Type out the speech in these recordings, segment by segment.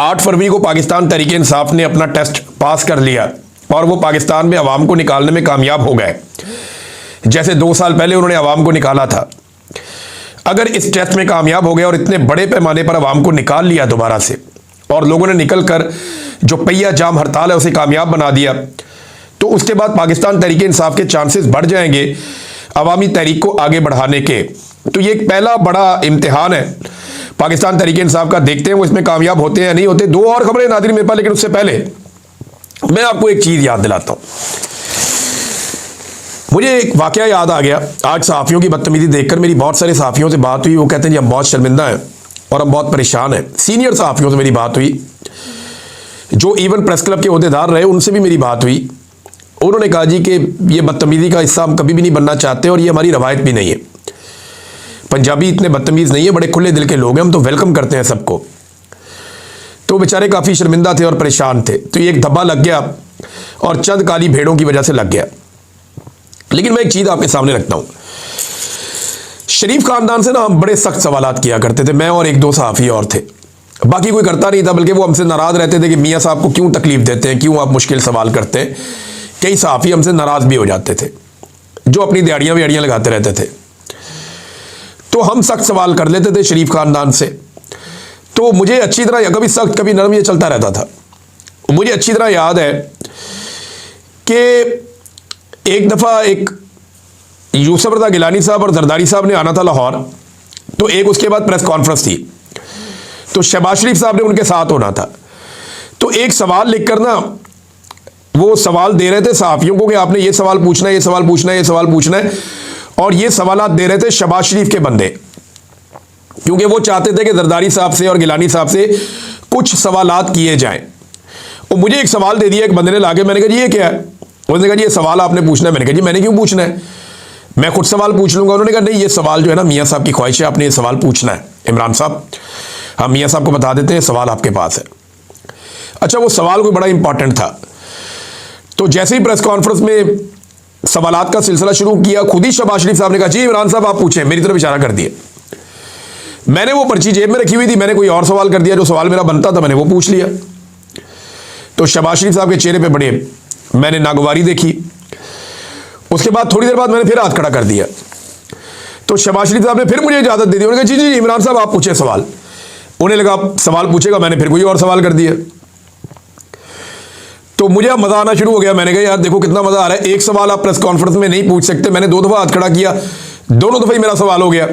8 फरवरी को पाकिस्तान तहरीक इंसाफ ने अपना टेस्ट पास कर लिया और वो पाकिस्तान में अवाम को निकालने में कामयाब हो गए, जैसे 2 साल पहले उन्होंने अवाम को निकाला था। अगर इस टेस्ट में कामयाब हो गए और इतने बड़े पैमाने पर अवाम को निकाल लिया दोबारा से, और लोगों ने निकल कर जो पहिया जाम हड़ताल है उसे कामयाब बना दिया, तो उसके बाद पाकिस्तान तहरीक इंसाफ के चांसेस बढ़ जाएंगे अवामी तहरीक को आगे बढ़ाने के। तो ये एक पहला बड़ा इम्तिहान है पाकिस्तान तहरीक इंसाफ का। देखते हैं वो इसमें कामयाब होते हैं या नहीं होते। 2 और खबरें नाज़रीन मेरे पास, लेकिन उससे पहले मैं आपको एक चीज़ याद दिलाता हूँ। मुझे एक वाकया याद आ गया। आज सहाफ़ियों की बदतमीजी देखकर मेरी बहुत सारे सहाफ़ियों से बात हुई। वो कहते हैं जी हम बहुत शर्मिंदा हैं और हम बहुत परेशान हैं। सीनियर सहाफ़ियों से मेरी बात हुई, जो इवन प्रेस क्लब के ओहदेदार रहे, उनसे भी मेरी बात हुई। उन्होंने कहा जी कि ये बदतमीजी का हिस्सा हम कभी भी नहीं बनना चाहते और ये हमारी रवायत भी नहीं है। पंजाबी इतने बदतमीज़ नहीं है, बड़े खुले दिल के लोग हैं, हम तो वेलकम करते हैं सबको। तो बेचारे काफ़ी शर्मिंदा थे और परेशान थे। तो ये एक धब्बा लग गया और चंद काली भेड़ों की वजह से लग गया। लेकिन मैं एक चीज़ आपके सामने रखता हूँ। शरीफ खानदान से ना हम बड़े सख्त सवालात किया करते थे, मैं और 1-2 सहाफ़ी और थे, बाकी कोई करता नहीं था। बल्कि वो हमसे नाराज़ रहते थे कि मियाँ साहब को क्यों तकलीफ़ देते हैं, क्यों आप मुश्किल सवाल करते हैं। कई सहाफ़ी हमसे नाराज़ भी हो जाते थे, जो अपनी दिहाड़ियाँ विहाड़ियाँ लगाते रहते थे। तो हम सख्त सवाल कर लेते थे शरीफ खानदान से। तो मुझे अच्छी तरह, कभी सख्त कभी नरम, ये चलता रहता था। मुझे अच्छी तरह याद है कि एक दफ़ा एक यूसुफ रज़ा गिलानी साहब और जरदारी साहब ने आना था लाहौर। तो एक उसके बाद प्रेस कॉन्फ्रेंस थी, तो शहबाज शरीफ साहब ने उनके साथ होना था। तो एक सवाल लिख कर ना वो सवाल दे रहे थे सहाफ़ियों को कि आपने ये सवाल पूछना है, ये सवाल पूछना है, ये सवाल पूछना है। और ये सवालात दे रहे थे शहबाज शरीफ के बंदे, क्योंकि वो चाहते थे कि जरदारी साहब से और गिलानी साहब से कुछ सवालात किए जाएं। और मुझे एक सवाल दे दिया एक बंदे ने लाके। मैंने कहा जी ये क्या है? उसने कहा जी ये सवाल आपने पूछना है। मैंने कहा जी मैंने क्यों पूछना है, मैं खुद सवाल पूछ लूँगा। उन्होंने कहा नहीं, ये सवाल जो है ना मियाँ साहब की ख्वाहिश है, आपने ये सवाल पूछना है। इमरान साहब, हम मियाँ साहब को बता देते हैं सवाल आपके पास है। अच्छा, वो सवाल कोई बड़ा इंपॉर्टेंट था। तो जैसे ही प्रेस कॉन्फ्रेंस में सवालात का सिलसिला शुरू किया, खुद ही शहबाज शरीफ साहब ने कहा जी इमरान साहब आप पूछें, मेरी तरफ इशारा कर दिया। मैंने वो पर्ची जेब में रखी हुई थी, मैंने कोई और सवाल कर दिया, जो सवाल मेरा बनता था मैंने वो पूछ लिया। तो शहबाज शरीफ साहब के चेहरे पे बड़े मैंने नागवारी देखी। उसके बाद थोड़ी देर बाद मैंने फिर हाथ खड़ा कर दिया। तो शहबाज शरीफ साहब ने फिर मुझे इजाज़त दे दी। उन्होंने कहा जी जी इमरान साहब आप पूछे सवाल। उन्हें लगा सवाल पूछेगा, मैंने फिर कोई और सवाल कर दिया। तो मुझे अब मज़ा आना शुरू हो गया। मैंने कहा यार देखो कितना मज़ा आ रहा है, एक सवाल आप प्रेस कॉन्फ्रेंस में नहीं पूछ सकते। मैंने 2 दफ़ा हाथ खड़ा किया, दोनों दफ़ा ही मेरा सवाल हो गया।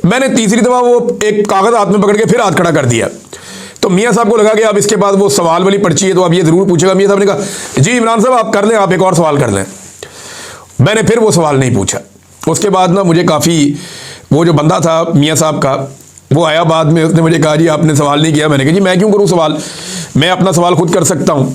मैंने तीसरी दफ़ा वो एक कागज़ हाथ में पकड़ के फिर हाथ खड़ा कर दिया। तो मियाँ साहब को लगा कि अब इसके बाद वो सवाल वाली पर्ची है तो अब ये ज़रूर पूछेगा। मियाँ साहब ने कहा जी इमरान साहब आप कर लें, आप एक और सवाल कर लें। मैंने फिर वो सवाल नहीं पूछा। उसके बाद ना मुझे काफ़ी, वो जो बंदा था मियाँ साहब का, वो आया बाद में, उसने मुझे कहा जी आपने सवाल नहीं किया। मैंने कहा जी मैं क्यों करूँ सवाल, मैं अपना सवाल खुद कर सकता हूँ।